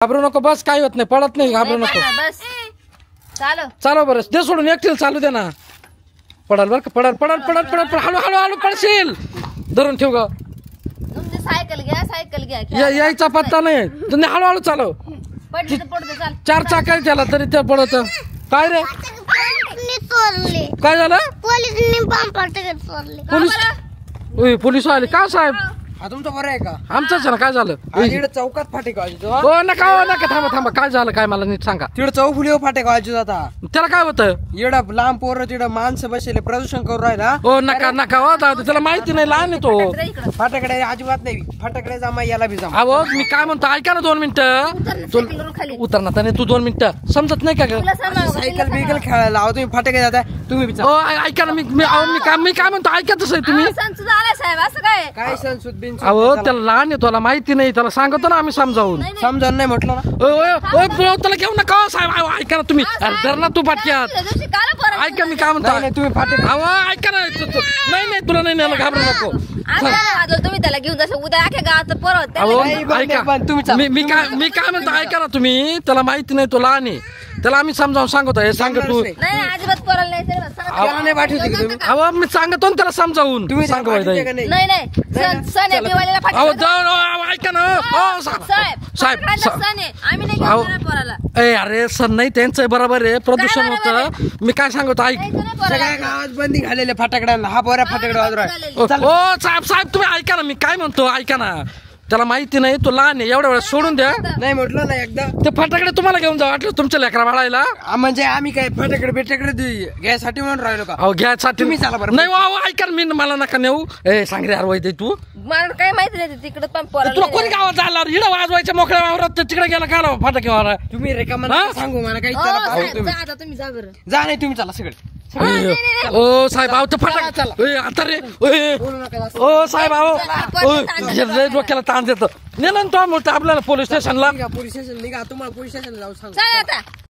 घाबरू नको, बस काही होत नाही, पडत नाही, घाबरू नको. बस चालो चालो बरं, दे सोडून, एकटील चालू दे ना. पडाल बर का, पडाल पडाल पडाल पडाल पडाल, हळू हळू हळू पडशील. धरून ठेव ग. तुमची सायकल घ्या यायचा पत्ता नाही. तुम्ही हळूहळू चालव. पडली तर पडते चाल. 4 चाकाय त्याला तरी ते पडत. काय रे, काय झालं? पोलीस पोलीस आले का साहेब? हा तुमचा बरं आहे का? आमचंच आहे ना. काय झालं? तिकडे चौकात फाटे गावायचे हो नका, हो नका, थांबा थांबा. काय झालं काय मला नीट सांगा. तिकडे चौफुली फाटे गावायचे आता. त्याला काय होतं? येडं लांब पोरं तिकडे माणसं बसले प्रदूषण करून राहिला. हो नका नका, हो दादा, त्याला माहिती नाही, लहान आहे तो. फाट्याकडे अजिबात नाही. फाट्याकडे जमा याला बी जमा. अहो मी काय म्हणतो, ऐका ना 2 मिनिटं. खाली उतरणार तर नाही तू 2 मिनिटं. समजत नाही का ग? तुला सांभाळ, सायकल बिकल खेळायला अहो तुम्ही फाट्याकडे जाता तुम्ही बी हो ऐका ना, मी काय म्हणतो, ऐकतच आहे तुम्ही. संच झालाय साहेब असं काय? काय संसद बिन अहो त्याला लहान आहे, त्याला माहिती नाही, त्याला सांगतो ना आम्ही समजावून. समजावून नाही म्हटलं ना. त्याला घेऊ नका हो साहेब. अहो, ऐका ना तुम्ही. अरे धर ना तू पाटक्यात. त्या दिवशी काला परत ऐका मी काय म्हणतो. नाही तुम्ही फाटे अहो ऐका ना. नाही नाही, तुला नाही नेलं, घाबरू नको. आता वाजवलं तुम्ही त्याला घेऊन जसं उद्या अख्या गावात परत अहो नाही, बंद ऐका, आहे, बंद. तुम्ही चाला. मी काय म्हणतो, ऐका ना तुम्ही. त्याला माहिती नाही, तो लहान आहे, त्याला आम्ही समजावून सांगतो. हे सांग तू. नाही अजिबात पोराला नाही सर त्याला नाही पाठवते का तुम्ही? अहो मी सांगतो ना त्याला समजावून. तुम्ही सांग पाठवते का नाही? नाही सण आहे दिवाळीला अहो फाटी जाऊ अहो, ऐका ना. हो साहेब साहेब सण आहे आम्ही नाही अहो. घेऊन जाणार पोराला ए अरे सर नाही, त्यांचं बरोबर आहे, प्रदूषण बरोबर होतं. मी काय सांगतो ऐक. नाही नाही पोराला. सगळ्या गावात बंदी घालेले फाट्याकड्यांना. हा पोऱ्या फाट्याकडे वाजू राहिला. ओ साहेब साहेब तुम्ही ऐका ना, मी काय म्हणतो ऐका ना. त्याला माहिती नाही, तो लहान आहे, एवढ्या वेळेस सोडून द्या. नाही म्हटलं ना एकदा. ते फटाकडे तुम्हाला घेऊन जा वाटलं तुमच्या लेकरा बाळायला. म्हणजे आम्ही काय फाट्याकडे बेट्याकडे घ्यायसाठी म्हणून राहिलो का? अहो घ्यायसाठी तुम्ही चला बरं. नाही अहो ऐका ना, मी मला नका नेऊ. ए सांग रे, अरे वैद्य तू. मला काय माहिती नाही तिकडे पण तुला पोराला कोणी गावात जायला इडं वाजवायच्या मोकळ्या वावरात तिकडे गेला का फटाके वावरा. तुम्ही रेखा हा? सांगू मला काही हो, चला पाहू साहेब, तुम्ही. जा आता तुम्ही जा बरं जा नाही तुम्ही चला सगळे. ओ साहेब अहो ते फटाके आता रे. ओ साहेब अहो डोक्याला ताण देतो. नेलं ना तो आपल्याला पोलीस स्टेशनला. पोलीस स्टेशन निघा तुम्हाला पोलीस स्टेशनला जाऊ सांग. चला आता